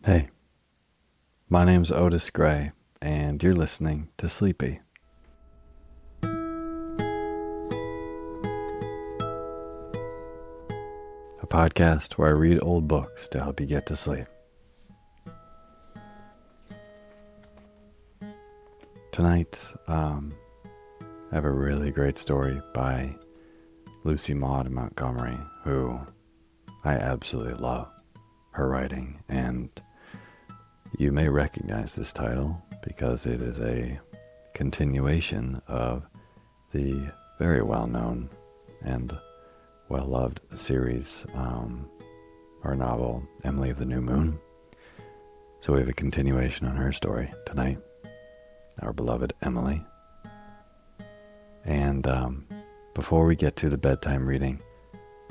Hey, my name's Otis Gray, and you're listening to Sleepy, a podcast where I read old books to help you get to sleep. Tonight, I have a really great story by Lucy Maud Montgomery, who I absolutely love her writing, and you may recognize this title because it is a continuation of the very well-known and well-loved series or novel, Emily of the New Moon. So we have a continuation on her story tonight, our beloved Emily. And before we get to the bedtime reading,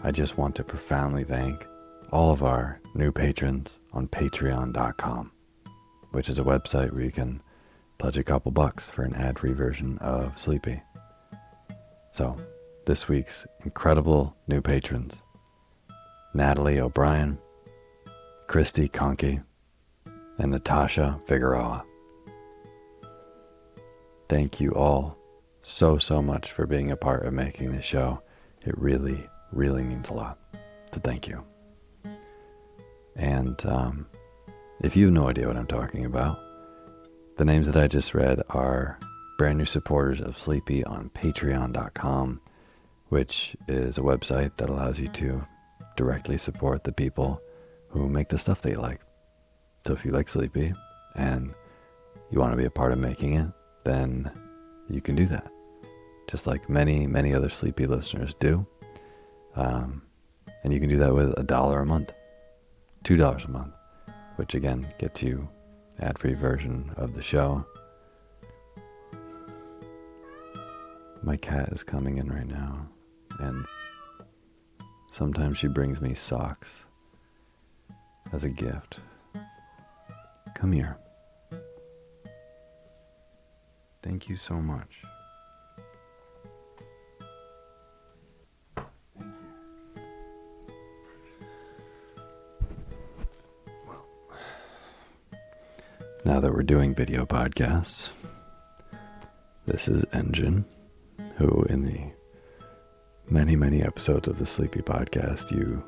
I just want to profoundly thank all of our new patrons on patreon.com, which is a website where you can pledge a couple bucks for an ad-free version of Sleepy. So, this week's incredible new patrons: Natalie O'Brien, Christy Conkey, and Natasha Figueroa. Thank you all so much for being a part of making this show. It really, really means a lot. So thank you. And if you have no idea what I'm talking about, the names that I just read are brand new supporters of Sleepy on patreon.com, which is a website that allows you to directly support the people who make the stuff that you like. So if you like Sleepy and you want to be a part of making it, then you can do that, just like many other Sleepy listeners do. And you can do that with $1 a month, $2 a month, which again gets you ad-free version of the show. My cat is coming in right now, and sometimes she brings me socks as a gift. Come here. Thank you so much. Thank you. Well, now that we're doing video podcasts, this is Engine, who in the many episodes of the Sleepy podcast you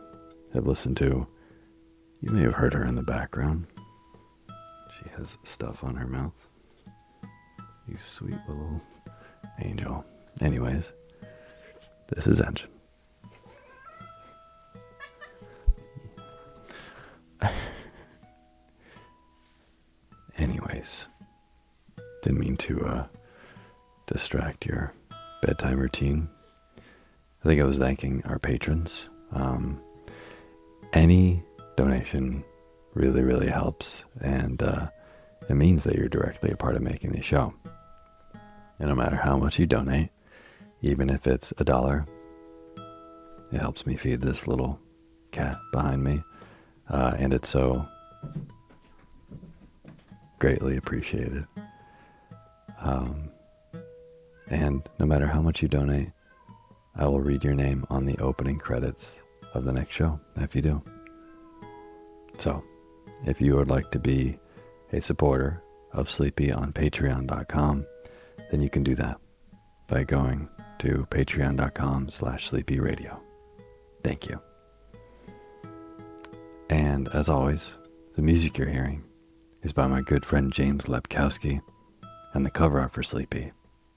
have listened to. You may have heard her in the background. She has stuff on her mouth. You sweet little angel. Anyways, this is Engine. Anyways, didn't mean to distract your bedtime routine. I think I was thanking our patrons. Any donation really helps, and it means that you're directly a part of making the show. And no matter how much you donate, even if it's $1, it helps me feed this little cat behind me, and it's so greatly appreciated. And no matter how much you donate, I will read your name on the opening credits of the next show if you do. So, if you would like to be a supporter of Sleepy on patreon.com, then you can do that by going to patreon.com/sleepyradio. Thank you. And as always, the music you're hearing is by my good friend James Lepkowski, and the cover art for Sleepy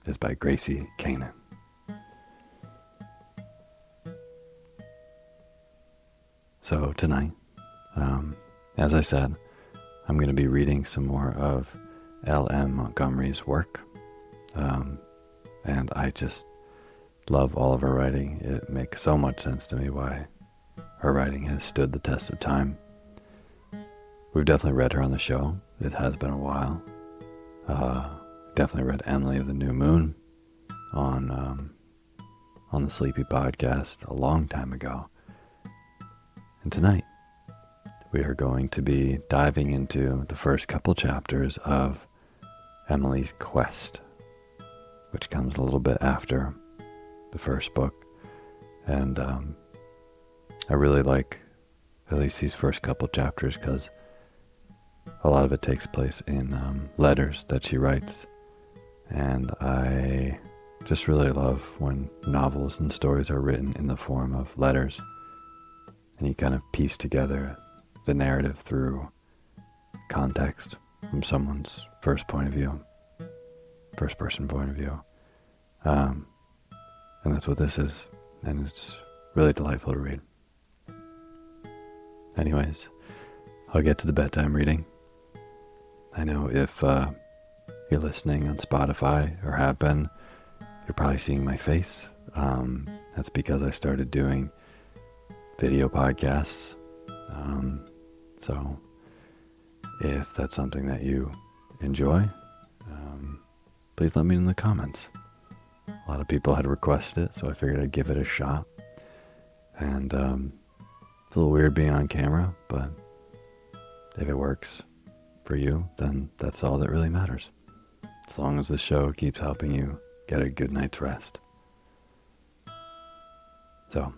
is by Gracie Kanan. So tonight, as I said, I'm going to be reading some more of L.M. Montgomery's work, and I just love all of her writing. It makes so much sense to me why her writing has stood the test of time. We've definitely read her on the show. It has been a while. Definitely read Emily of the New Moon on the Sleepy podcast a long time ago. And tonight, we are going to be diving into the first couple chapters of Emily's Quest, which comes a little bit after the first book. And I really like at least these first couple chapters because a lot of it takes place in letters that she writes. And I just really love when novels and stories are written in the form of letters, and you kind of piece together the narrative through context from someone's first person point of view. And that's what this is, and it's really delightful to read. Anyways, I'll get to the bedtime reading. I know if you're listening on Spotify or have been, you're probably seeing my face. That's because I started doing video podcasts. So if that's something that you enjoy, please let me know in the comments. A lot of people had requested it, so I figured I'd give it a shot. And it's a little weird being on camera, but if it works for you, then that's all that really matters. As long as the show keeps helping you get a good night's rest. So,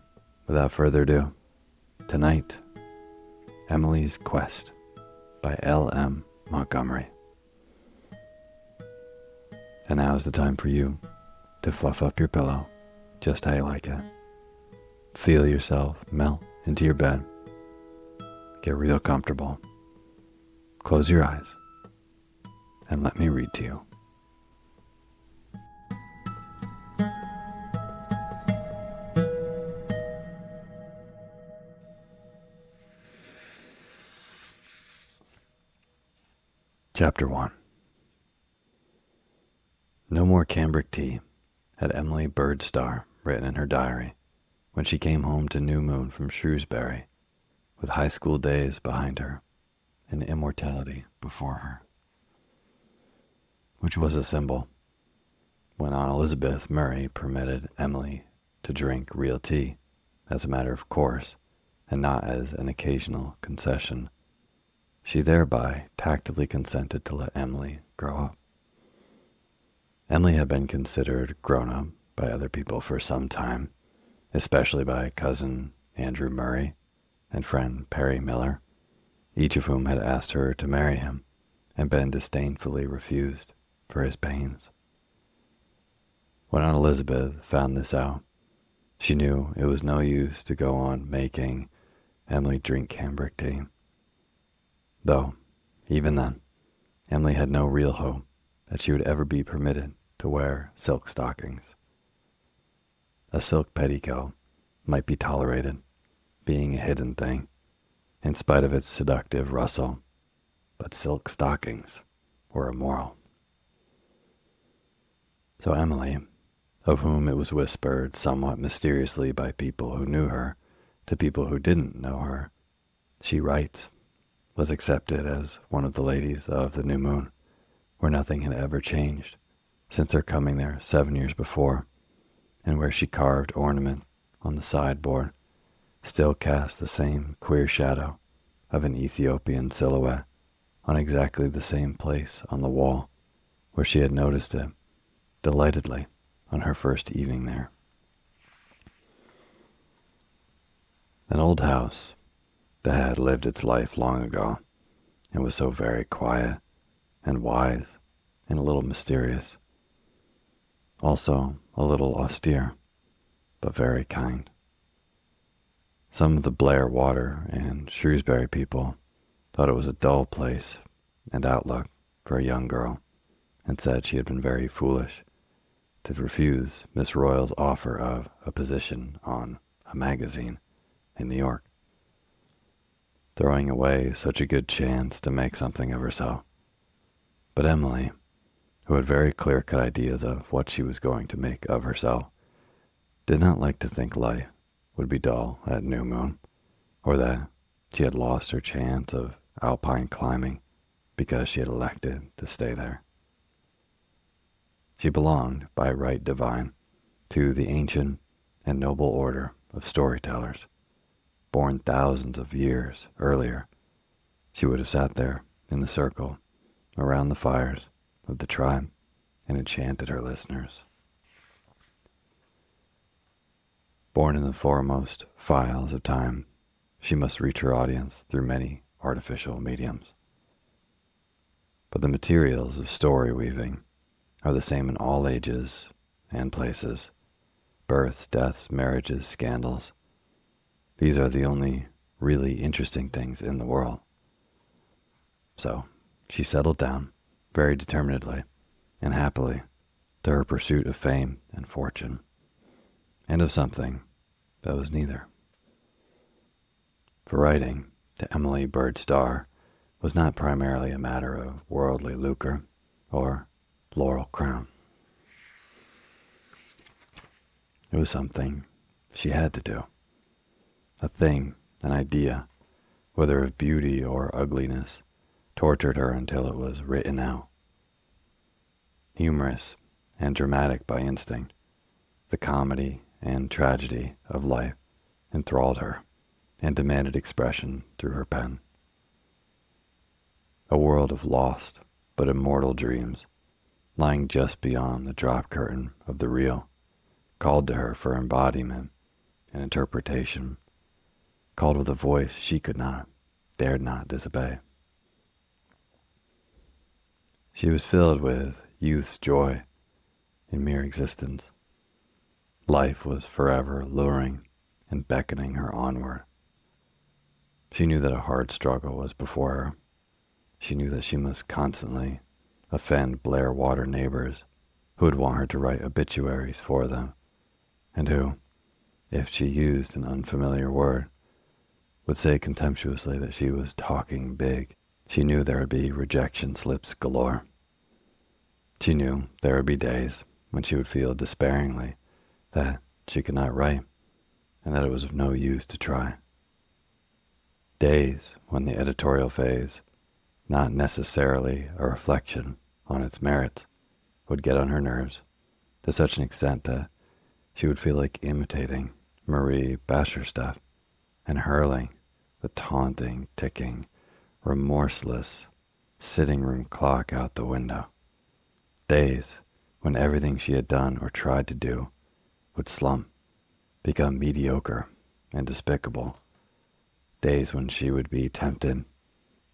without further ado, tonight, Emily's Quest by L.M. Montgomery. And now is the time for you to fluff up your pillow just how you like it. Feel yourself melt into your bed. Get real comfortable. Close your eyes and let me read to you. Chapter 1. No more cambric tea, had Emily Birdstar written in her diary when she came home to New Moon from Shrewsbury, with high school days behind her and immortality before her. Which was a symbol when Aunt Elizabeth Murray permitted Emily to drink real tea as a matter of course and not as an occasional concession. She thereby tactfully consented to let Emily grow up. Emily had been considered grown up by other people for some time, especially by cousin Andrew Murray and friend Perry Miller, each of whom had asked her to marry him and been disdainfully refused for his pains. When Aunt Elizabeth found this out, she knew it was no use to go on making Emily drink cambric tea. Though, even then, Emily had no real hope that she would ever be permitted to wear silk stockings. A silk petticoat might be tolerated, being a hidden thing, in spite of its seductive rustle, but silk stockings were immoral. So Emily, of whom it was whispered somewhat mysteriously by people who knew her to people who didn't know her, she writes, was accepted as one of the ladies of the New Moon, where nothing had ever changed since her coming there 7 years before, and where she carved ornament on the sideboard still cast the same queer shadow of an Ethiopian silhouette on exactly the same place on the wall where she had noticed it delightedly on her first evening there. An old house that had lived its life long ago and was so very quiet and wise and a little mysterious. Also a little austere, but very kind. Some of the Blair Water and Shrewsbury people thought it was a dull place and outlook for a young girl, and said she had been very foolish to refuse Miss Royal's offer of a position on a magazine in New York, throwing away such a good chance to make something of herself. But Emily, who had very clear-cut ideas of what she was going to make of herself, did not like to think life would be dull at New Moon, or that she had lost her chance of alpine climbing because she had elected to stay there. She belonged, by right divine, to the ancient and noble order of storytellers, born thousands of years earlier. She would have sat there in the circle around the fires of the tribe and enchanted her listeners. Born in the foremost files of time, she must reach her audience through many artificial mediums. but the materials of story weaving are the same in all ages and places. Births, deaths, marriages, scandals. These are the only really interesting things in the world. So she settled down very determinedly and happily to her pursuit of fame and fortune, and of something that was neither. For writing to Emily Bird Starr was not primarily a matter of worldly lucre or laurel crown. It was something she had to do. A thing, an idea, whether of beauty or ugliness, tortured her until it was written out. Humorous and dramatic by instinct, the comedy and tragedy of life enthralled her and demanded expression through her pen. A world of lost but immortal dreams, lying just beyond the drop curtain of the real, called to her for embodiment and interpretation, called with a voice she could not, dared not disobey. She was filled with youth's joy in mere existence. Life was forever luring and beckoning her onward. She knew that a hard struggle was before her. She knew that she must constantly offend Blair Water neighbors who would want her to write obituaries for them, and who, if she used an unfamiliar word, would say contemptuously that she was talking big. She knew there would be rejection slips galore. She knew there would be days when she would feel despairingly that she could not write and that it was of no use to try. Days when the editorial phase, not necessarily a reflection on its merits, would get on her nerves to such an extent that she would feel like imitating Marie Bashirstuff and hurling the taunting, ticking, remorseless sitting room clock out the window. Days when everything she had done or tried to do would slump, become mediocre and despicable. Days when she would be tempted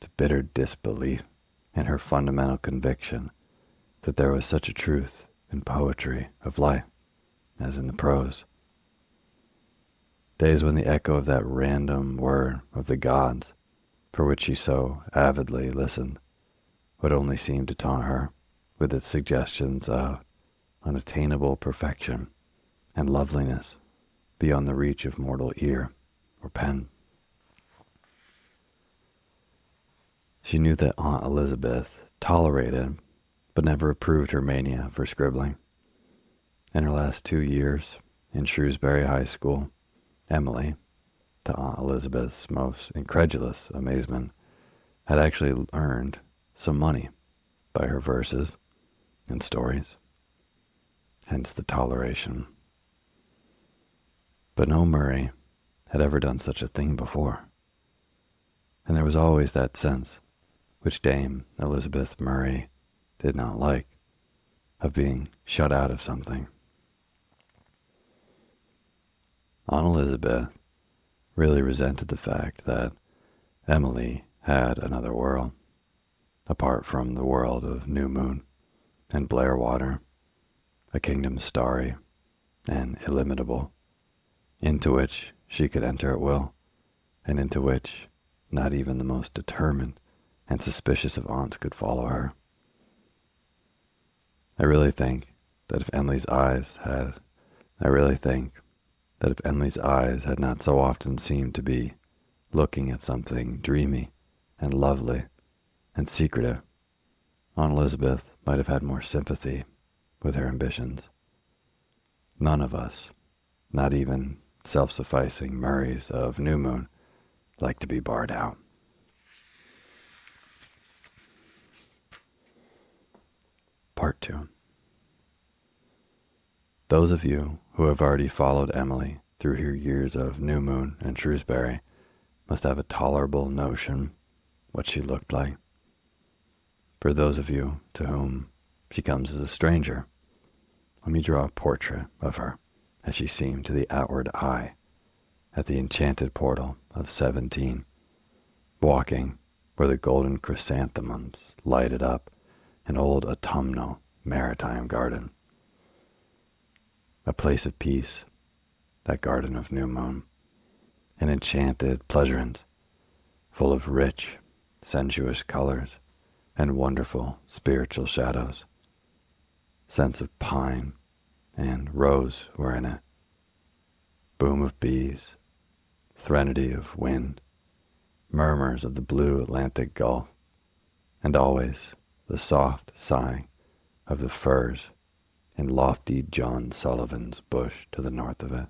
to bitter disbelief in her fundamental conviction that there was such a truth in poetry of life as in the prose. Days when the echo of that random word of the gods, for which she so avidly listened, would only seem to taunt her with its suggestions of unattainable perfection and loveliness beyond the reach of mortal ear or pen. She knew that Aunt Elizabeth tolerated but never approved her mania for scribbling. In her last 2 years in Shrewsbury High School, Emily, to Aunt Elizabeth's most incredulous amazement, had actually earned some money by her verses and stories, hence the toleration. But no Murray had ever done such a thing before, and there was always that sense, which Dame Elizabeth Murray did not like, of being shut out of something. Aunt Elizabeth really resented the fact that Emily had another world, apart from the world of New Moon and Blair Water, a kingdom starry and illimitable, into which she could enter at will, and into which not even the most determined and suspicious of aunts could follow her. I really think that if Emily's eyes had not so often seemed to be looking at something dreamy and lovely and secretive, Aunt Elizabeth might have had more sympathy with her ambitions. None of us, not even self-sufficing Murrays of New Moon, like to be barred out. Part 2. Those of you who have already followed Emily through her years of New Moon and Shrewsbury must have a tolerable notion what she looked like. For those of you to whom she comes as a stranger, let me draw a portrait of her as she seemed to the outward eye at the enchanted portal of 17, walking where the golden chrysanthemums lighted up an old autumnal maritime garden. A place of peace, that garden of new moon, an enchanted pleasaunce full of rich, sensuous colors and wonderful spiritual shadows. Scents of pine and rose were in it, boom of bees, threnody of wind, murmurs of the blue Atlantic Gulf, and always the soft sighing of the firs in lofty John Sullivan's bush to the north of it.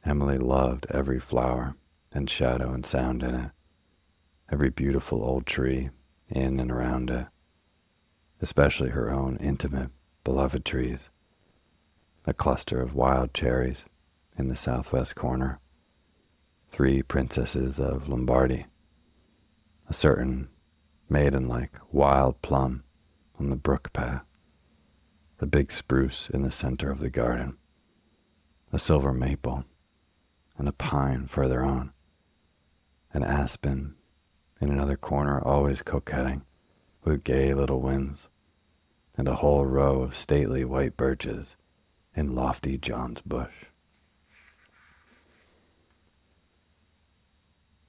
Emily loved every flower and shadow and sound in it, every beautiful old tree in and around it, especially her own intimate, beloved trees, a cluster of wild cherries in the southwest corner, 3 princesses of Lombardy, a certain maiden-like wild plum on the brook path, the big spruce in the center of the garden, a silver maple, and a pine further on, an aspen in another corner always coquetting with gay little winds, and a whole row of stately white birches in lofty John's bush.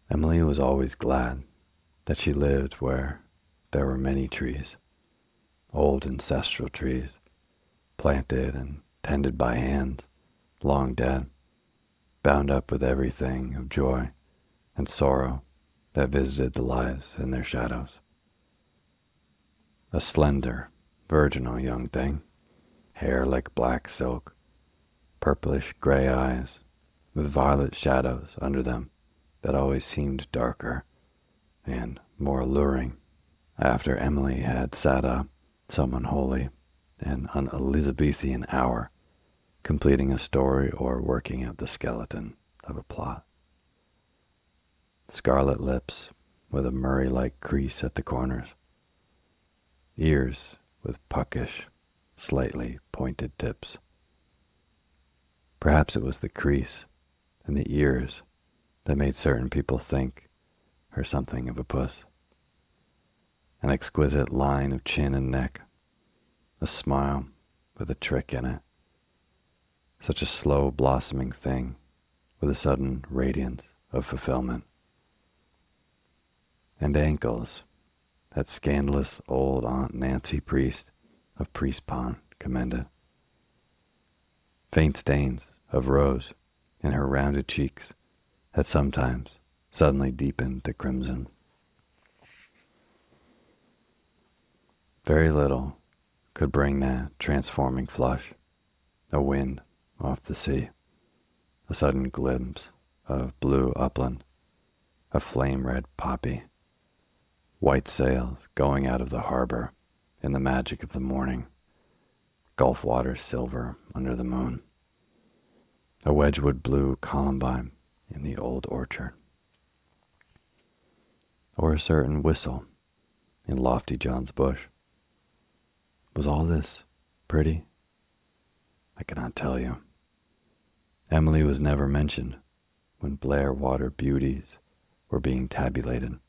Emily was always glad that she lived where there were many trees, old ancestral trees, planted and tended by hands long dead, bound up with everything of joy and sorrow that visited the lives in their shadows. A slender, virginal young thing, hair like black silk, purplish gray eyes with violet shadows under them that always seemed darker and more alluring after Emily had sat up some unholy and un-Elizabethan hour, completing a story or working out the skeleton of a plot. Scarlet lips with a Murray-like crease at the corners, ears with puckish, slightly pointed tips. Perhaps it was the crease and the ears that made certain people think her something of a puss. An exquisite line of chin and neck, a smile with a trick in it, such a slow blossoming thing with a sudden radiance of fulfillment. And ankles that scandalous old Aunt Nancy Priest of Priest Pond commended. Faint stains of rose in her rounded cheeks that sometimes suddenly deepened to crimson. Very little could bring that transforming flush, a wind off the sea, a sudden glimpse of blue upland, a flame-red poppy, white sails going out of the harbor in the magic of the morning, Gulf water silver under the moon, a Wedgwood blue columbine in the old orchard, or a certain whistle in lofty John's bush. Was all this pretty? I cannot tell you. Emily was never mentioned when Blair water beauties were being tabulated,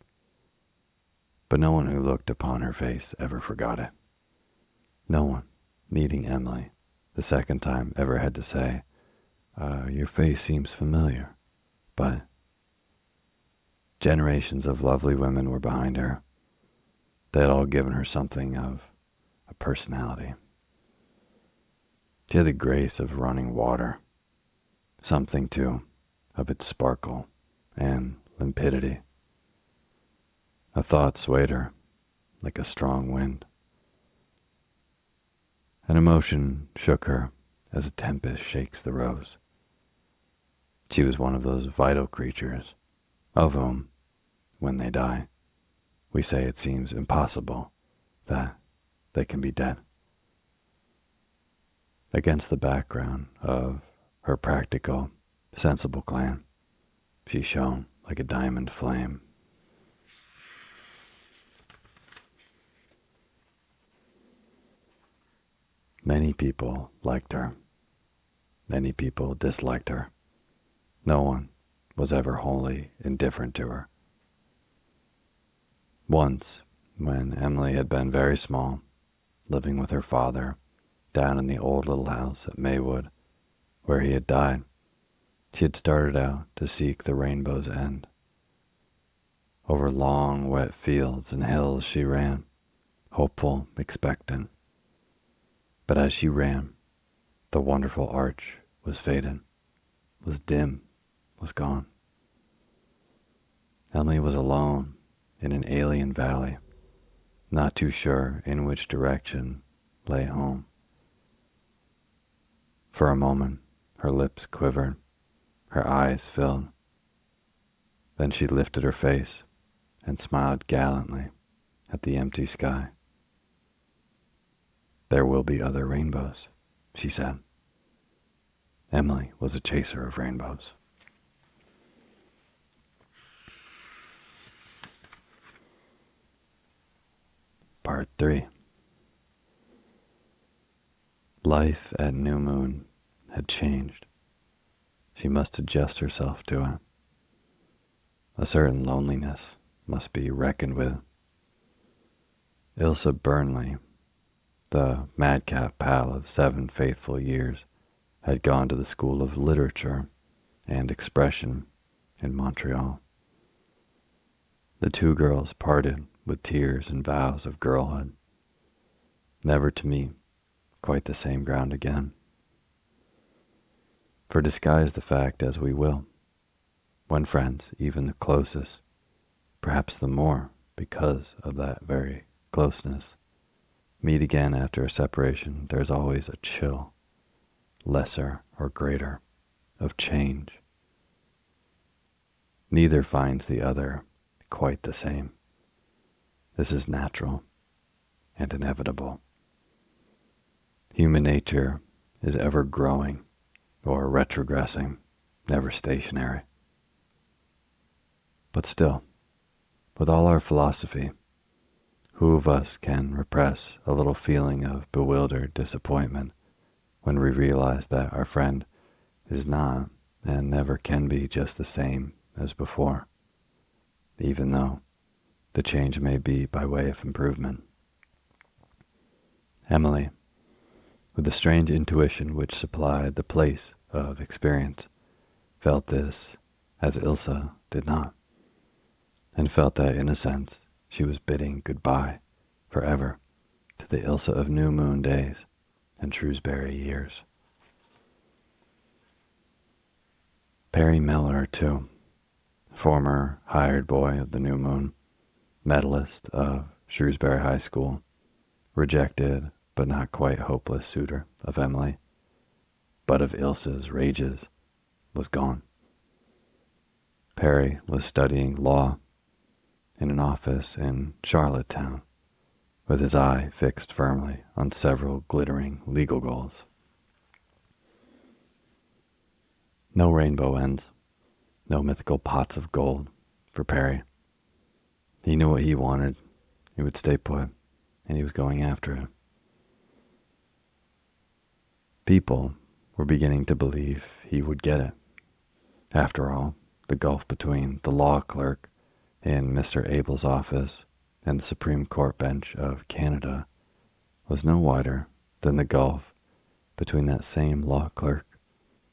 but no one who looked upon her face ever forgot it. No one, meeting Emily the second time, ever had to say, your face seems familiar, but generations of lovely women were behind her. They had all given her something of a personality. She had the grace of running water, something, too, of its sparkle and limpidity. A thought swayed her like a strong wind. An emotion shook her as a tempest shakes the rose. She was one of those vital creatures of whom, when they die, we say it seems impossible that they can be dead. Against the background of her practical, sensible clan, she shone like a diamond flame. Many people liked her. Many people disliked her. No one was ever wholly indifferent to her. Once, when Emily had been very small, living with her father down in the old little house at Maywood, where he had died, she had started out to seek the rainbow's end. Over long, wet fields and hills she ran, hopeful, expectant. But as she ran, the wonderful arch was faded, was dim, was gone. Emily was alone in an alien valley, not too sure in which direction lay home. For a moment, her lips quivered, her eyes filled. Then she lifted her face and smiled gallantly at the empty sky. "There will be other rainbows," she said. Emily was a chaser of rainbows. Part 3. Life at New Moon had changed. She must adjust herself to it. A certain loneliness must be reckoned with. Ilsa Burnley, the madcap pal of 7 faithful years, had gone to the School of Literature and Expression in Montreal. The two girls parted with tears and vows of girlhood, never to meet quite the same ground again. For disguise the fact as we will, when friends, even the closest, perhaps the more because of that very closeness, meet again after a separation, there's always a chill, lesser or greater, of change. Neither finds the other quite the same. This is natural and inevitable. Human nature is ever growing or retrogressing, never stationary. But still, with all our philosophy, who of us can repress a little feeling of bewildered disappointment when we realize that our friend is not and never can be just the same as before, even though the change may be by way of improvement? Emily, with the strange intuition which supplied the place of experience, felt this as Ilsa did not, and felt that in a sense she was bidding goodbye forever to the Ilsa of New Moon days and Shrewsbury years. Perry Miller, too, former hired boy of the New Moon, medalist of Shrewsbury High School, rejected but not quite hopeless suitor of Emily, but of Ilsa's rages, was gone. Perry was studying law in an office in Charlottetown, with his eye fixed firmly on several glittering legal goals. No rainbow ends, no mythical pots of gold for Perry. He knew what he wanted, he would stay put, and he was going after it. People were beginning to believe he would get it. After all, the gulf between the law clerk in Mr. Abel's office and the Supreme Court bench of Canada was no wider than the gulf between that same law clerk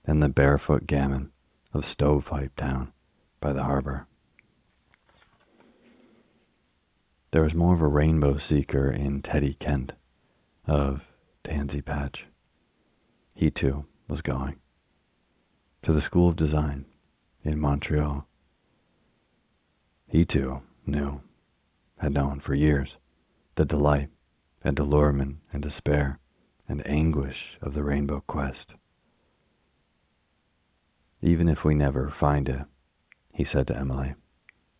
and the barefoot gamin of Stovepipe Town by the harbor. There was more of a rainbow seeker in Teddy Kent of Tansy Patch. He too was going to the School of Design in Montreal. He too had known for years, the delight and allurement and despair and anguish of the rainbow quest. "Even if we never find it," he said to Emily,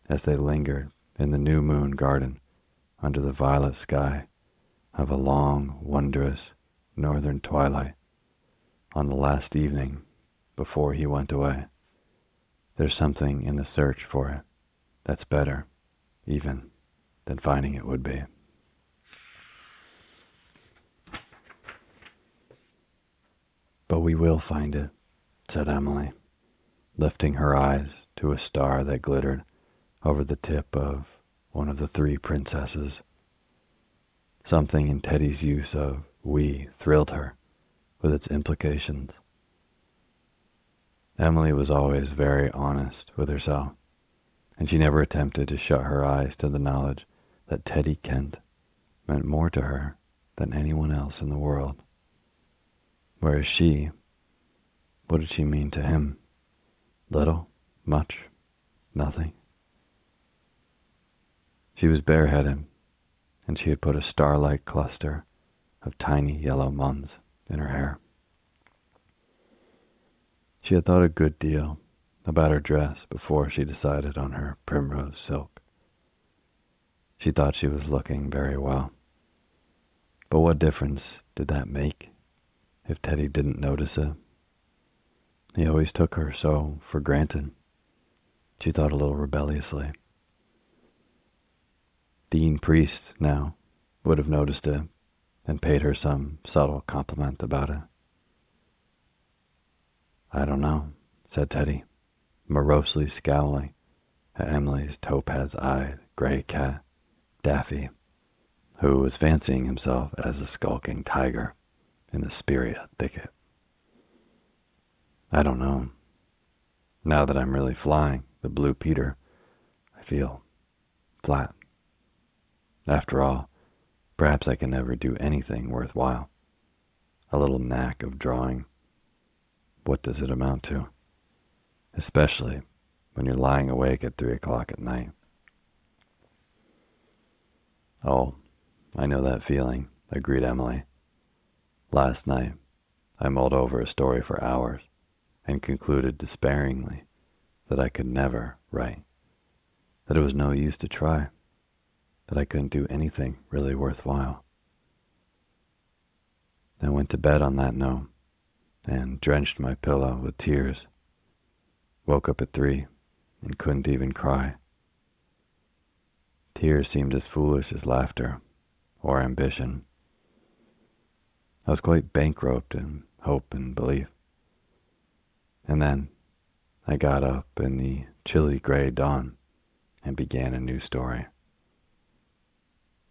as they lingered in the New Moon garden under the violet sky of a long, wondrous northern twilight on the last evening before he went away, "there's something in the search for it that's better, even, than finding it would be." "But we will find it," said Emily, lifting her eyes to a star that glittered over the tip of one of the three princesses. Something in Teddy's use of we thrilled her with its implications. Emily was always very honest with herself, and she never attempted to shut her eyes to the knowledge that Teddy Kent meant more to her than anyone else in the world. Whereas she, what did she mean to him? Little? Much? Nothing? She was bareheaded, and she had put a star-like cluster of tiny yellow mums in her hair. She had thought a good deal about her dress before she decided on her primrose silk. She thought she was looking very well. But what difference did that make if Teddy didn't notice it? He always took her so for granted, she thought a little rebelliously. Dean Priest, now, would have noticed it and paid her some subtle compliment about it. I don't know, said Teddy, morosely scowling at Emily's topaz-eyed gray cat, Daffy, who was fancying himself as a skulking tiger in the Spirea thicket. I don't know. Now that I'm really flying the Blue Peter, I feel flat. After all, perhaps I can never do anything worthwhile. A little knack of drawing. What does it amount to? Especially when you're lying awake at 3 o'clock at night. Oh, I know that feeling, agreed Emily. Last night, I mulled over a story for hours and concluded despairingly that I could never write, that it was no use to try, that I couldn't do anything really worthwhile. I went to bed on that note and drenched my pillow with tears. Woke up at 3 and couldn't even cry. Tears seemed as foolish as laughter or ambition. I was quite bankrupt in hope and belief. And then I got up in the chilly gray dawn and began a new story.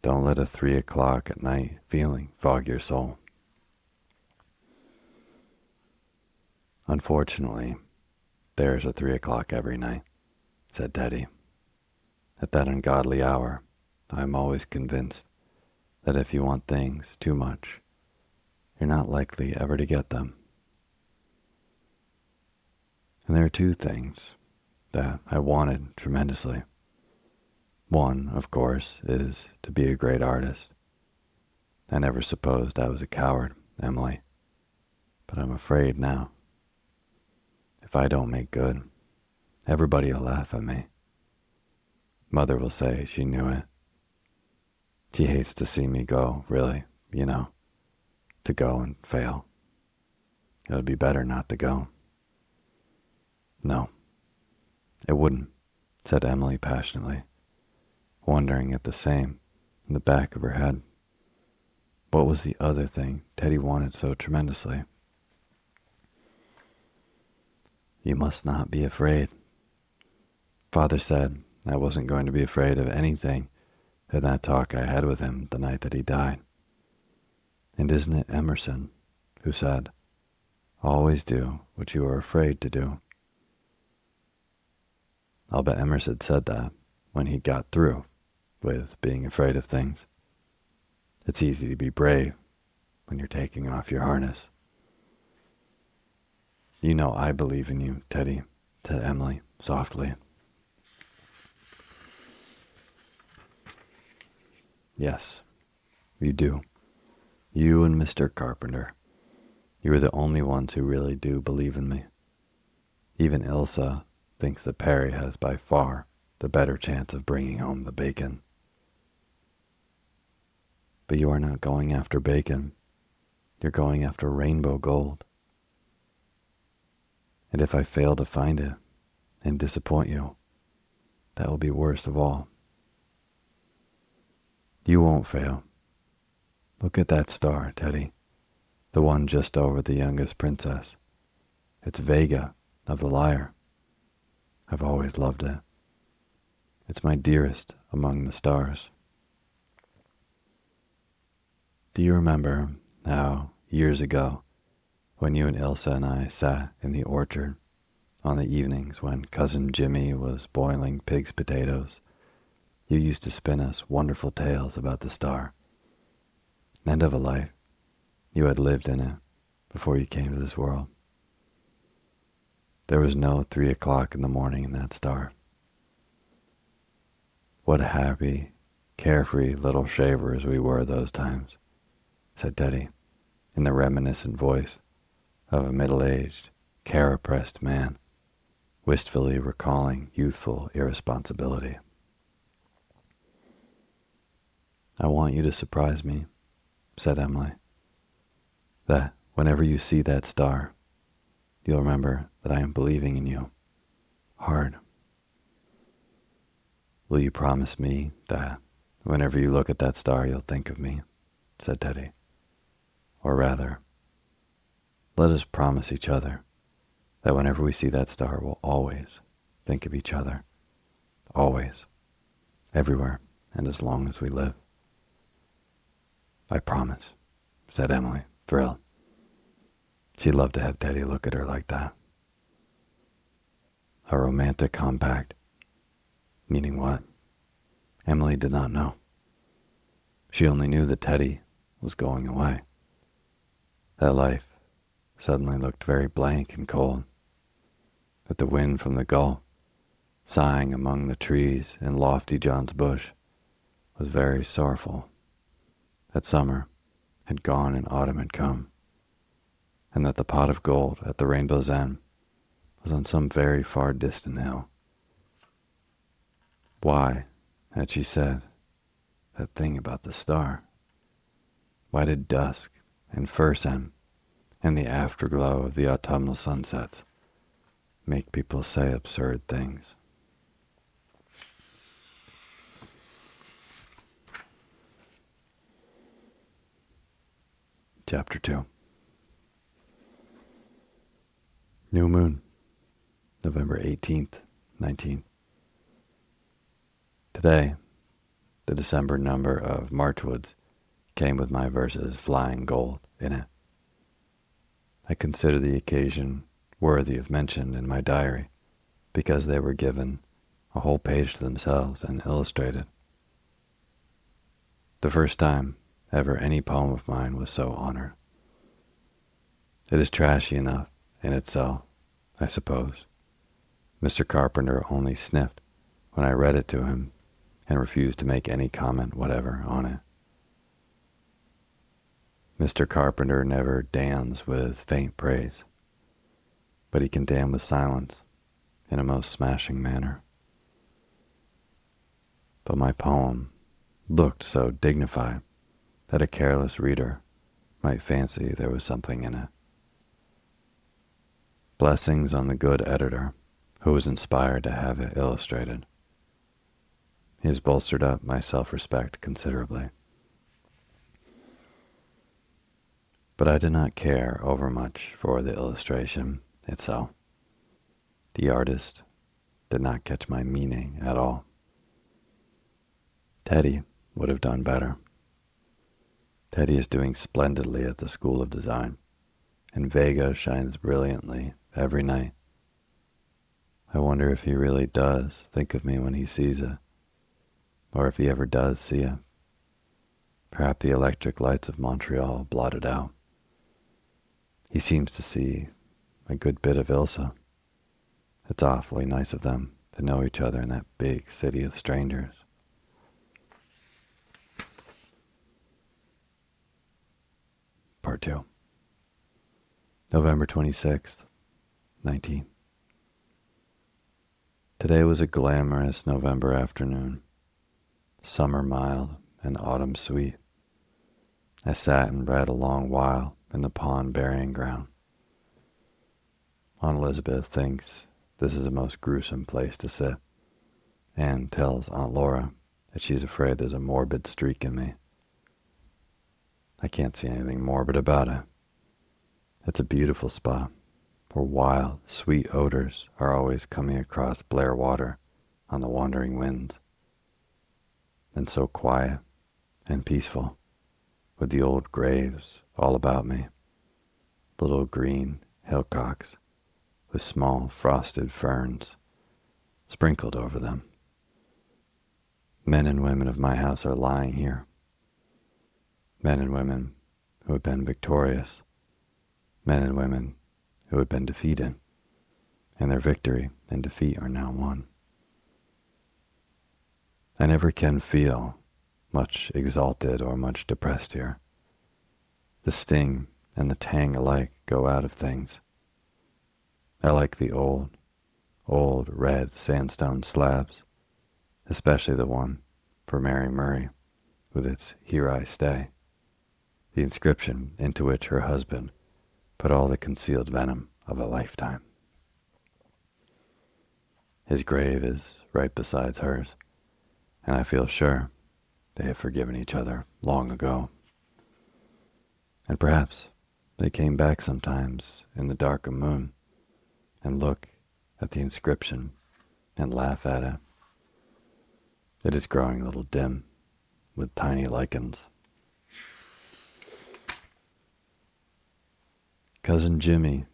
Don't let a 3 o'clock at night feeling fog your soul. Unfortunately, there's a 3 o'clock every night, said Teddy. At that ungodly hour, I am always convinced that if you want things too much, you're not likely ever to get them. And there are two things that I wanted tremendously. One, of course, is to be a great artist. I never supposed I was a coward, Emily, but I'm afraid now. If I don't make good, everybody will laugh at me. Mother will say she knew it. She hates to see me go, really, to go and fail. It would be better not to go. No, it wouldn't, said Emily passionately, wondering at the same in the back of her head. What was the other thing Teddy wanted so tremendously? You must not be afraid. Father said I wasn't going to be afraid of anything in that talk I had with him the night that he died. And isn't it Emerson who said, always do what you are afraid to do? I'll bet Emerson said that when he got through with being afraid of things. It's easy to be brave when you're taking off your harness. You know I believe in you, Teddy, said Emily softly. Yes, you do. You and Mr. Carpenter. You are the only ones who really do believe in me. Even Ilsa thinks that Perry has by far the better chance of bringing home the bacon. But you are not going after bacon. You're going after rainbow gold. And if I fail to find it and disappoint you, that will be worst of all. You won't fail. Look at that star, Teddy, the one just over the youngest princess. It's Vega of the Lyre. I've always loved it. It's my dearest among the stars. Do you remember how, years ago, when you and Ilsa and I sat in the orchard on the evenings when Cousin Jimmy was boiling pig's potatoes, you used to spin us wonderful tales about the star, and of a life you had lived in it before you came to this world? There was no 3 o'clock in the morning in that star. What happy, carefree little shavers we were those times, said Teddy, in the reminiscent voice of a middle-aged, care-oppressed man, wistfully recalling youthful irresponsibility. I want you to surprise me, said Emily, that whenever you see that star, you'll remember that I am believing in you, hard. Will you promise me that whenever you look at that star, you'll think of me, said Teddy. Or rather, let us promise each other that whenever we see that star, we'll always think of each other. Always. Everywhere, and as long as we live. I promise, said Emily, thrilled. She loved to have Teddy look at her like that. A romantic compact. Meaning what? Emily did not know. She only knew that Teddy was going away. That life suddenly looked very blank and cold, that the wind from the gulf, sighing among the trees in lofty John's Bush, was very sorrowful, that summer had gone and autumn had come, and that the pot of gold at the rainbow's end was on some very far distant hill. Why had she said that thing about the star? Why did dusk and fir-scent and the afterglow of the autumnal sunsets make people say absurd things? Chapter 2. New Moon, November 18th, 19th. Today, the December number of Marchwoods came with my verses flying gold in it. I consider the occasion worthy of mention in my diary because they were given a whole page to themselves and illustrated. The first time ever any poem of mine was so honored. It is trashy enough in itself, I suppose. Mr. Carpenter only sniffed when I read it to him and refused to make any comment whatever on it. Mr. Carpenter never damns with faint praise, but he can damn with silence in a most smashing manner. But my poem looked so dignified that a careless reader might fancy there was something in it. Blessings on the good editor who was inspired to have it illustrated. He has bolstered up my self-respect considerably. But I did not care overmuch for the illustration itself. The artist did not catch my meaning at all. Teddy would have done better. Teddy is doing splendidly at the School of Design, and Vega shines brilliantly every night. I wonder if he really does think of me when he sees it, or if he ever does see it. Perhaps the electric lights of Montreal blot it out. He seems to see a good bit of Ilsa. It's awfully nice of them to know each other in that big city of strangers. Part 2. November 26th, 19. Today was a glamorous November afternoon, summer mild and autumn sweet. I sat and read a long while in the pond burying ground. Aunt Elizabeth thinks this is a most gruesome place to sit, and tells Aunt Laura that she's afraid there's a morbid streak in me. I can't see anything morbid about it. It's a beautiful spot, where wild, sweet odors are always coming across Blair Water on the wandering winds, and so quiet and peaceful, with the old graves all about me, little green hillocks with small frosted ferns sprinkled over them. Men and women of my house are lying here, men and women who had been victorious, men and women who had been defeated, and their victory and defeat are now one. I never can feel much exalted or much depressed here. The sting and the tang alike go out of things. I like the old red sandstone slabs, especially the one for Mary Murray with its "Here I Stay," the inscription into which her husband put all the concealed venom of a lifetime. His grave is right beside hers, and I feel sure they have forgiven each other long ago. And perhaps they came back sometimes in the dark of moon and look at the inscription and laugh at it. It is growing a little dim with tiny lichens. Cousin Jimmy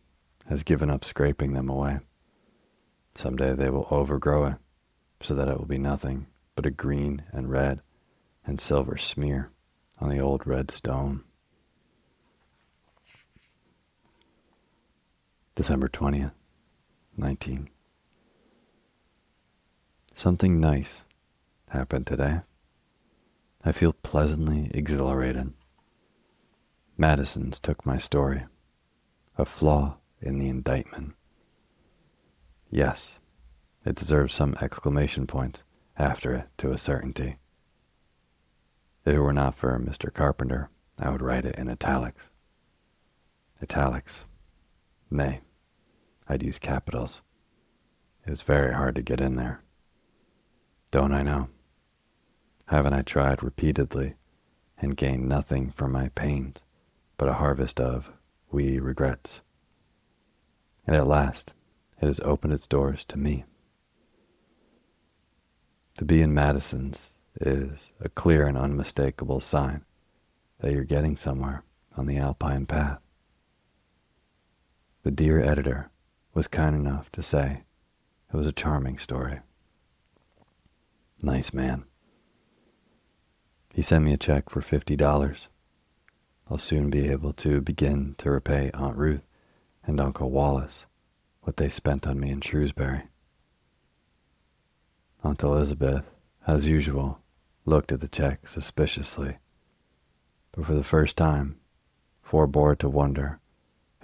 has given up scraping them away. Someday they will overgrow it so that it will be nothing but a green and red and silver smear on the old red stone. December 20th, 19. Something nice happened today. I feel pleasantly exhilarated. Madison's took my story, a flaw in the indictment. Yes, it deserves some exclamation points after it to a certainty. If it were not for Mr. Carpenter, I would write it in italics. Italics. Nay, I'd use capitals. It was very hard to get in there. Don't I know? Haven't I tried repeatedly and gained nothing from my pains but a harvest of wee regrets? And at last it has opened its doors to me. To be in Madison's is a clear and unmistakable sign that you're getting somewhere on the Alpine path. The dear editor was kind enough to say it was a charming story. Nice man. He sent me a check for $50. I'll soon be able to begin to repay Aunt Ruth and Uncle Wallace what they spent on me in Shrewsbury. Aunt Elizabeth, as usual, looked at the check suspiciously, but for the first time forbore to wonder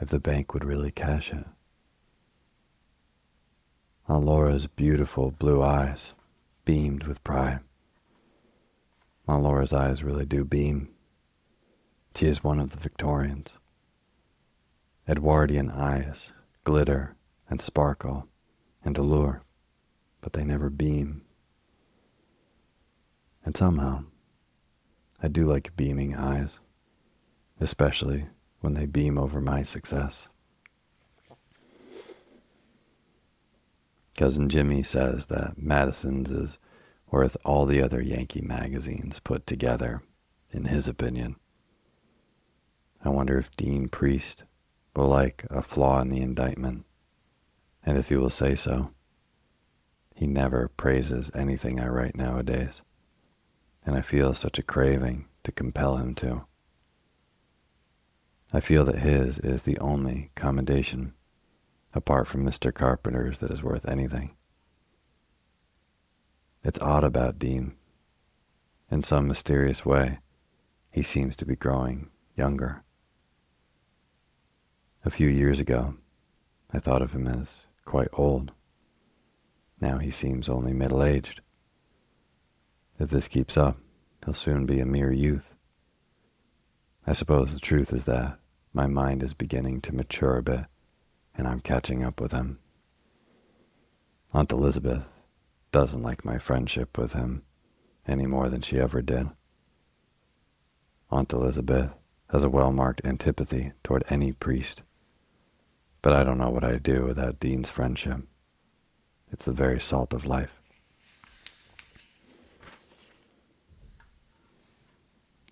if the bank would really cash it. Aunt Laura's beautiful blue eyes beamed with pride. Aunt Laura's eyes really do beam. She is one of the Victorians. Edwardian eyes glitter and sparkle and allure, but they never beam. And somehow, I do like beaming eyes, especially when they beam over my success. Cousin Jimmy says that Madison's is worth all the other Yankee magazines put together, in his opinion. I wonder if Dean Priest will like a flaw in the indictment, and if he will say so. He never praises anything I write nowadays, and I feel such a craving to compel him to. I feel that his is the only commendation, apart from Mr. Carpenter's, that is worth anything. It's odd about Dean. In some mysterious way, he seems to be growing younger. A few years ago, I thought of him as quite old. Now he seems only middle-aged. If this keeps up, he'll soon be a mere youth. I suppose the truth is that my mind is beginning to mature a bit, and I'm catching up with him. Aunt Elizabeth doesn't like my friendship with him any more than she ever did. Aunt Elizabeth has a well-marked antipathy toward any priest, but I don't know what I'd do without Dean's friendship. It's the very salt of life.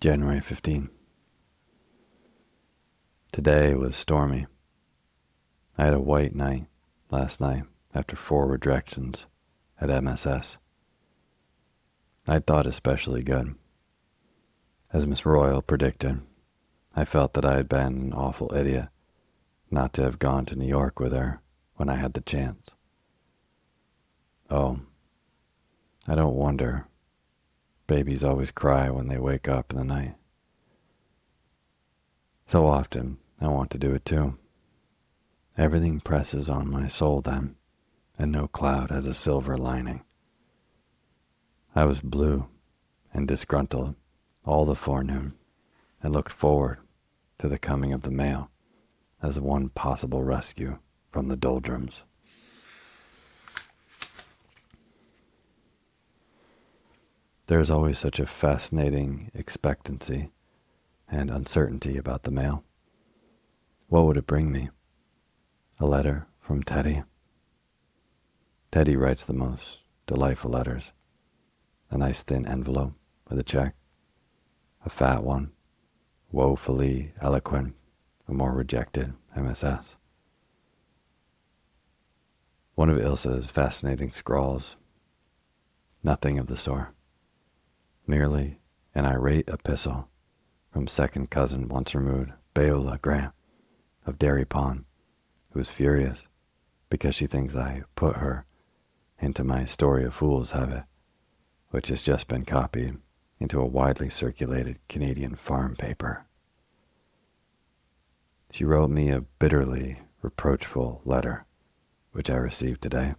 January 15. Today was stormy. I had a white night last night after 4 rejections at MSS. I thought especially good. As Miss Royal predicted, I felt that I had been an awful idiot not to have gone to New York with her when I had the chance. Oh, I don't wonder. Babies always cry when they wake up in the night. So often, I want to do it too. Everything presses on my soul then, and no cloud has a silver lining. I was blue and disgruntled all the forenoon and looked forward to the coming of the mail as one possible rescue from the doldrums. There is always such a fascinating expectancy and uncertainty about the mail. What would it bring me? A letter from Teddy? Teddy writes the most delightful letters. A nice thin envelope with a check. A fat one, woefully eloquent, a more rejected MSS. One of Ilsa's fascinating scrawls. Nothing of the sort. Merely an irate epistle from second cousin once removed, Beulah Grant of Dairy Pond, who is furious because she thinks I put her into my Story of Fools habit, which has just been copied into a widely circulated Canadian farm paper. She wrote me a bitterly reproachful letter, which I received today.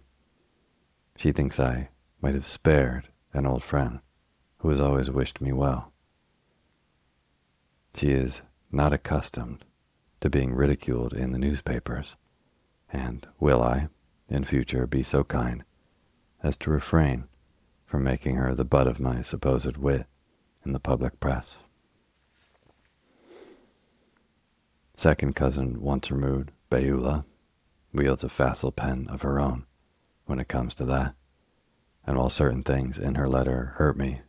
She thinks I might have spared an old friend who has always wished me well. She is not accustomed to being ridiculed in the newspapers, and will I, in future, be so kind as to refrain from making her the butt of my supposed wit in the public press. Second cousin once removed, Beulah, wields a facile pen of her own when it comes to that, and while certain things in her letter hurt me,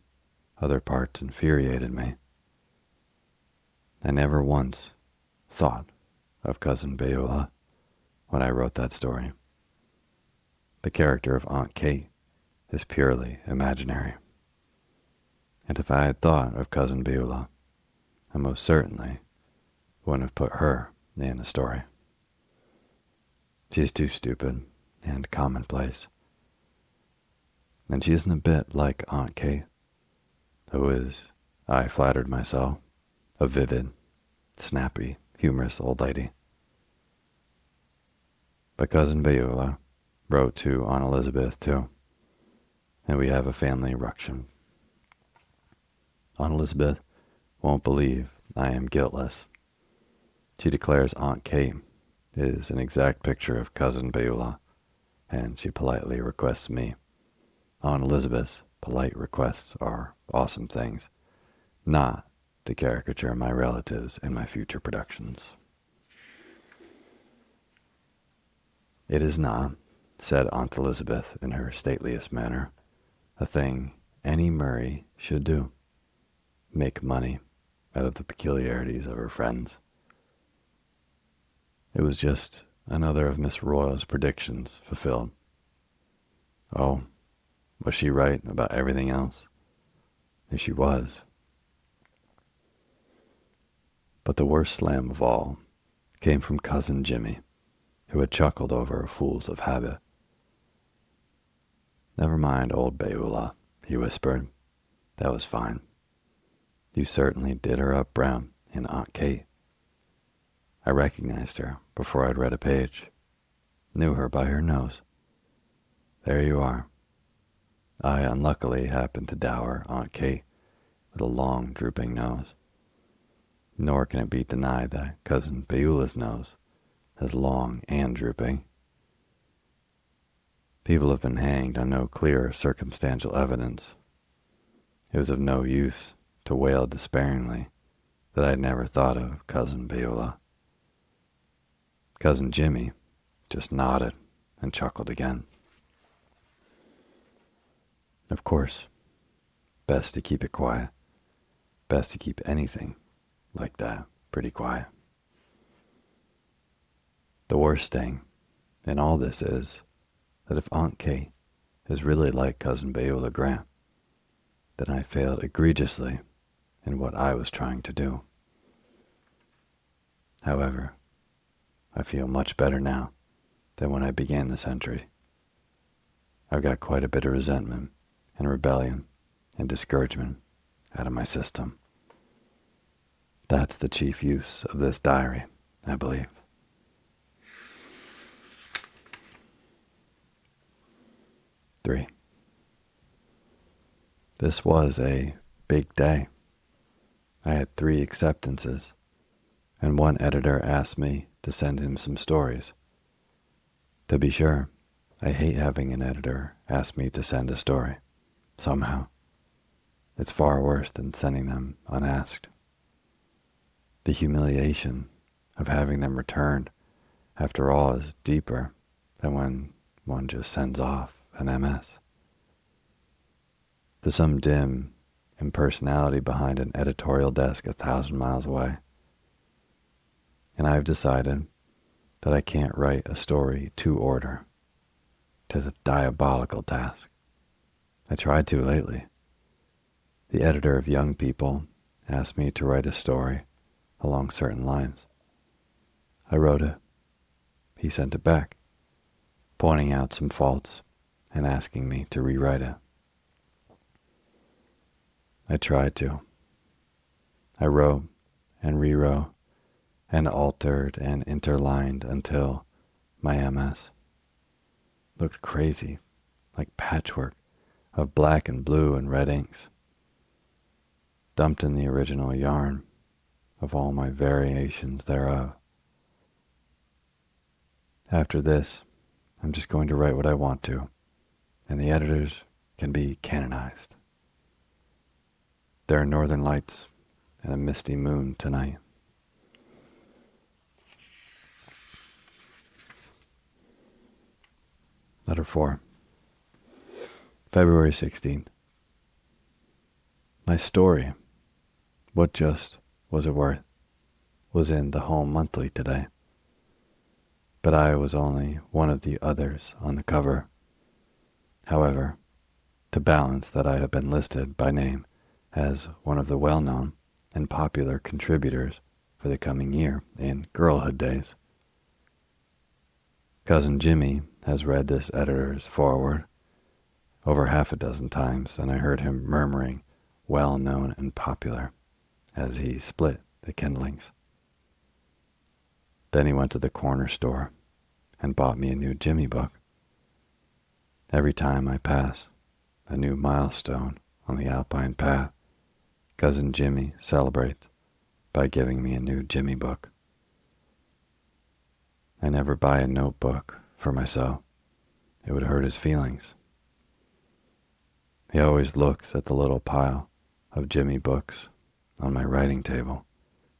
other parts infuriated me. I never once thought of Cousin Beulah when I wrote that story. The character of Aunt Kate is purely imaginary. And if I had thought of Cousin Beulah, I most certainly wouldn't have put her in a story. She is too stupid and commonplace. And she isn't a bit like Aunt Kate, who is, I flattered myself, a vivid, snappy, humorous old lady. But Cousin Beulah wrote to Aunt Elizabeth too, and we have a family ruction. Aunt Elizabeth won't believe I am guiltless. She declares Aunt Kate is an exact picture of Cousin Beulah, and she politely requests me. Aunt Elizabeth's polite requests are awesome things, not to caricature my relatives in my future productions. It is not, said Aunt Elizabeth in her stateliest manner, a thing any Murray should do. Make money out of the peculiarities of her friends. It was just another of Miss Royal's predictions fulfilled. Oh, was she right about everything else? If she was. But the worst slam of all came from Cousin Jimmy, who had chuckled over Fools of Habit. Never mind old Beulah, he whispered. That was fine. You certainly did her up brown in Aunt Kate. I recognized her before I'd read a page. Knew her by her nose. There you are. I unluckily happened to dower Aunt Kate with a long, drooping nose. Nor can it be denied that Cousin Beulah's nose is long and drooping. People have been hanged on no clear circumstantial evidence. It was of no use to wail despairingly that I had never thought of Cousin Beulah. Cousin Jimmy just nodded and chuckled again. Of course, best to keep it quiet. best to keep anything like that pretty quiet. The worst thing in all this is that if Aunt Kate is really like Cousin Beulah Grant, then I failed egregiously in what I was trying to do. However, I feel much better now than when I began this entry. I've got quite a bit of resentment and rebellion and discouragement out of my system. That's the chief use of this diary, I believe. Three. This was a big day. I had 3 acceptances, and one editor asked me to send him some stories. To be sure, I hate having an editor ask me to send a story, somehow. It's far worse than sending them unasked. The humiliation of having them returned, after all, is deeper than when one just sends off an MS. There's some dim impersonality behind an editorial desk 1,000 miles away. And I've decided that I can't write a story to order. 'Tis a diabolical task. I tried to lately. The editor of Young People asked me to write a story along certain lines. I wrote it. He sent it back, pointing out some faults and asking me to rewrite it. I tried to. I wrote and rewrote and altered and interlined until my MS looked crazy, like patchwork of black and blue and red inks, dumped in the original yarn of all my variations thereof. After this, I'm just going to write what I want to, and the editors can be canonized. There are northern lights and a misty moon tonight. Letter 4. February 16th. My story, what just was it worth, was in the Home Monthly today. But I was only one of the others on the cover. However, to balance that, I have been listed by name as one of the well-known and popular contributors for the coming year in Girlhood Days. Cousin Jimmy has read this editor's foreword over 6 times, and I heard him murmuring well-known and popular as he split the kindlings. Then he went to the corner store and bought me a new Jimmy book. Every time I pass a new milestone on the Alpine path, Cousin Jimmy celebrates by giving me a new Jimmy book. I never buy a notebook for myself. It would hurt his feelings. He always looks at the little pile of Jimmy books on my writing table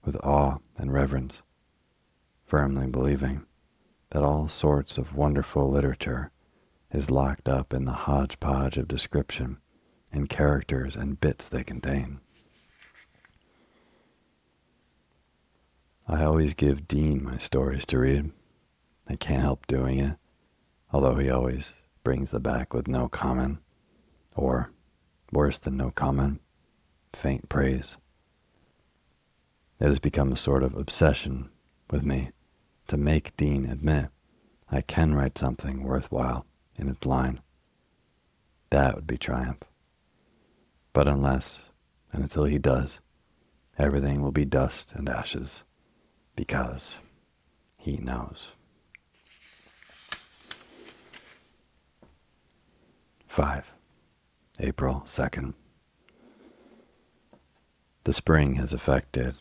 with awe and reverence, firmly believing that all sorts of wonderful literature is locked up in the hodgepodge of description and characters and bits they contain. I always give Dean my stories to read. I can't help doing it, although he always brings them back with no comment, or, worse than no comment, faint praise. It has become a sort of obsession with me to make Dean admit I can write something worthwhile in its line. That would be triumph. But unless and until he does, everything will be dust and ashes, because he knows. 5. April 2nd. The spring has affected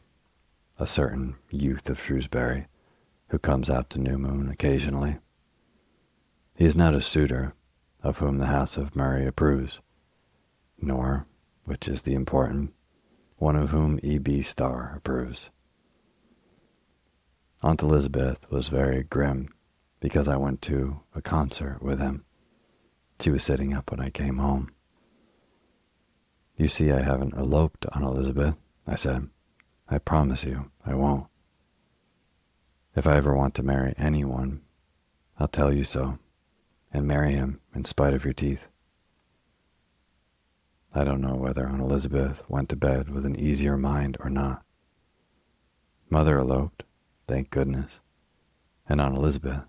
a certain youth of Shrewsbury who comes out to New Moon occasionally. He is not a suitor of whom the house of Murray approves, nor, which is the important, one of whom E.B. Starr approves. Aunt Elizabeth was very grim because I went to a concert with him. She was sitting up when I came home. You see, I haven't eloped on Elizabeth I said. I promise you I won't. If I ever want to marry anyone, I'll tell you so, and marry him in spite of your teeth. I don't know whether Aunt Elizabeth went to bed with an easier mind or not. Mother eloped, thank goodness, and Aunt Elizabeth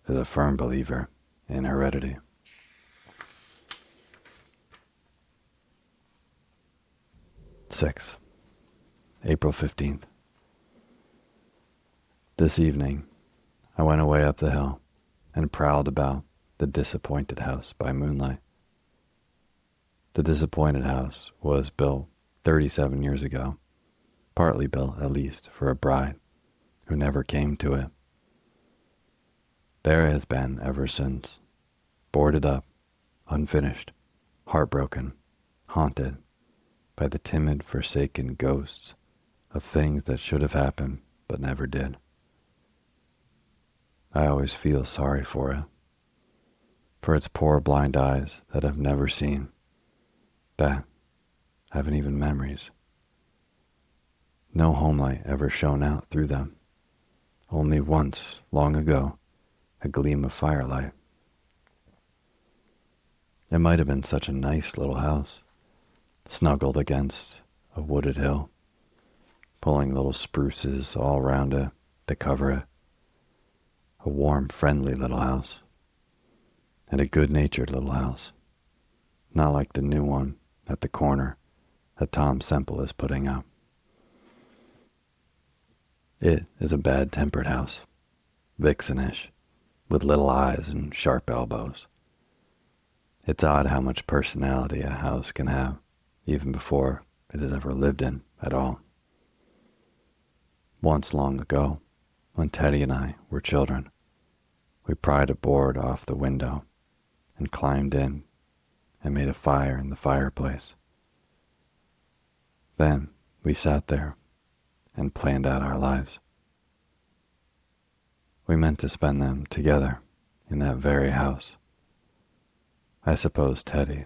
is a firm believer in heredity. April 15th. This evening, I went away up the hill and prowled about the disappointed house by moonlight. The disappointed house was built 37 years ago, partly built at least for a bride who never came to it. There it has been ever since, boarded up, unfinished, heartbroken, haunted by the timid, forsaken ghosts of things that should have happened but never did. I always feel sorry for its poor blind eyes that have never seen, that haven't even memories. No homelight ever shone out through them, only once, long ago, a gleam of firelight. It might have been such a nice little house, snuggled against a wooded hill, pulling little spruces all round it to cover it. A warm, friendly little house, and a good-natured little house, not like the new one at the corner that Tom Semple is putting up. It is a bad-tempered house, vixenish, with little eyes and sharp elbows. It's odd how much personality a house can have, even before it is ever lived in at all. Once long ago, when Teddy and I were children, we pried a board off the window and climbed in and made a fire in the fireplace. Then we sat there and planned out our lives. We meant to spend them together in that very house. I suppose Teddy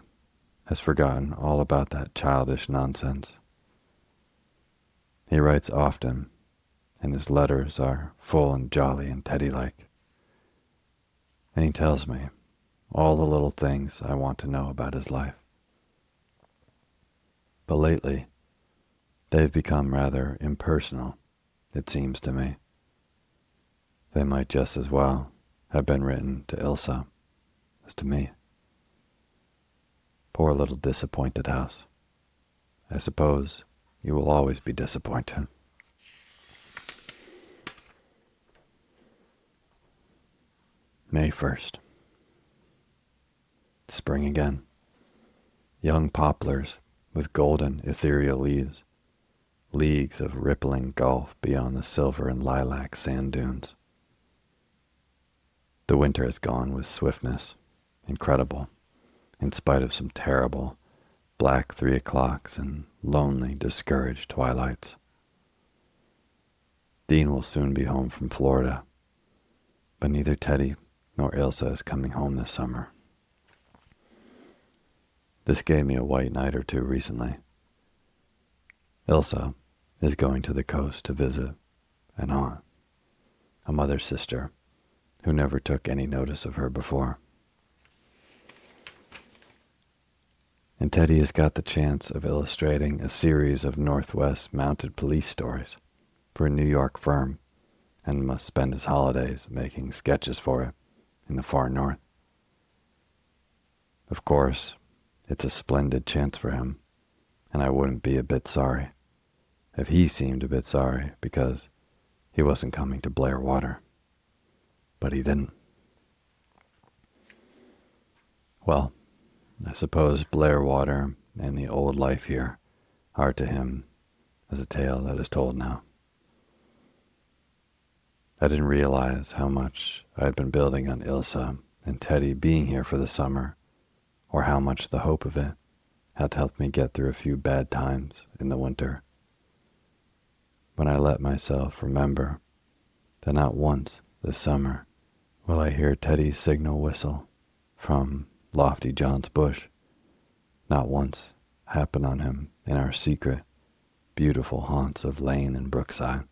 has forgotten all about that childish nonsense. He writes often, and his letters are full and jolly and Teddy-like. And he tells me all the little things I want to know about his life. But lately, they've become rather impersonal, it seems to me. They might just as well have been written to Ilsa as to me. Poor little disappointed house. I suppose you will always be disappointed. May 1st. Spring again. Young poplars with golden ethereal leaves, leagues of rippling gulf beyond the silver and lilac sand dunes. The winter has gone with swiftness, incredible, in spite of some terrible black 3 o'clocks and lonely, discouraged twilights. Dean will soon be home from Florida, but neither Teddy nor Ilsa is coming home this summer. This gave me a white night or two recently. Ilsa is going to the coast to visit an aunt, a mother's sister, who never took any notice of her before. And Teddy has got the chance of illustrating a series of Northwest mounted police stories for a New York firm, and must spend his holidays making sketches for it in the far north. Of course, it's a splendid chance for him, and I wouldn't be a bit sorry if he seemed a bit sorry because he wasn't coming to Blair Water. But he didn't. Well, I suppose Blair Water and the old life here are to him as a tale that is told now. I didn't realize how much I had been building on Ilsa and Teddy being here for the summer, or how much the hope of it had helped me get through a few bad times in the winter. When I let myself remember that not once this summer will I hear Teddy's signal whistle from Lofty John's bush, not once happen on him in our secret, beautiful haunts of Lane and Brookside,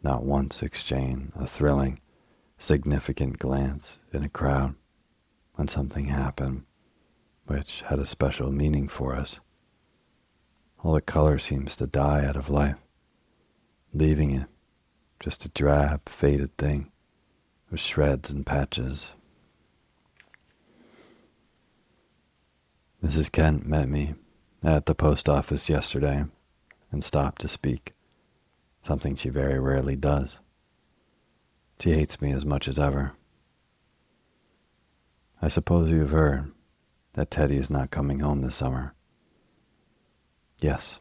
not once exchange a thrilling, significant glance in a crowd when something happened which had a special meaning for us. All the color seems to die out of life, leaving it just a drab, faded thing with shreds and patches. Mrs. Kent met me at the post office yesterday and stopped to speak, something she very rarely does. She hates me as much as ever. I suppose you've heard that Teddy is not coming home this summer. Yes,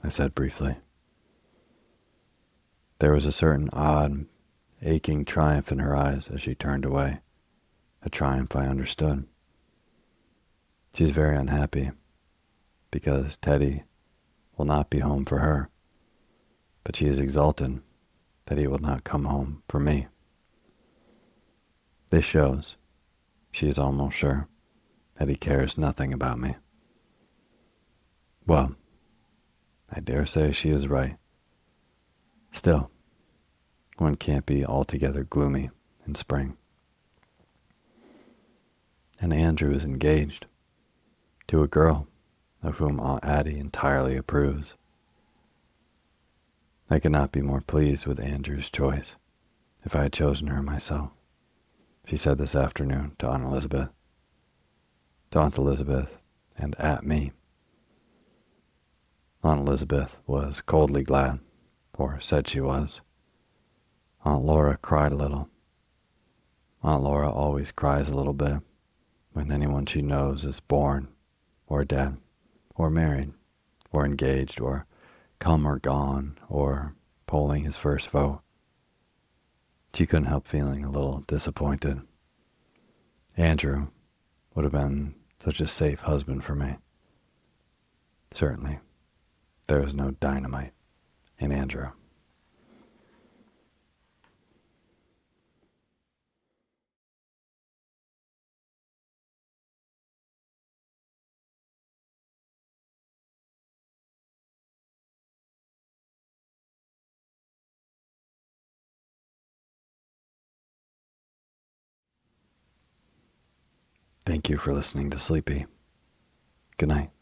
I said briefly. There was a certain odd, aching triumph in her eyes as she turned away, a triumph I understood. She's very unhappy because Teddy will not be home for her, but she is exultant that he will not come home for me. This shows, she is almost sure, that he cares nothing about me. Well, I dare say she is right. Still, one can't be altogether gloomy in spring. And Andrew is engaged to a girl of whom Aunt Addie entirely approves. I could not be more pleased with Andrew's choice if I had chosen her myself. She said this afternoon to Aunt Elizabeth. To Aunt Elizabeth and at me. Aunt Elizabeth was coldly glad, or said she was. Aunt Laura cried a little. Aunt Laura always cries a little bit when anyone she knows is born, or dead, or married, or engaged, or come or gone, or polling his first vote. She couldn't help feeling a little disappointed. Andrew would have been such a safe husband for me. Certainly, there is no dynamite in Andrew. Thank you for listening to Sleepy. Good night.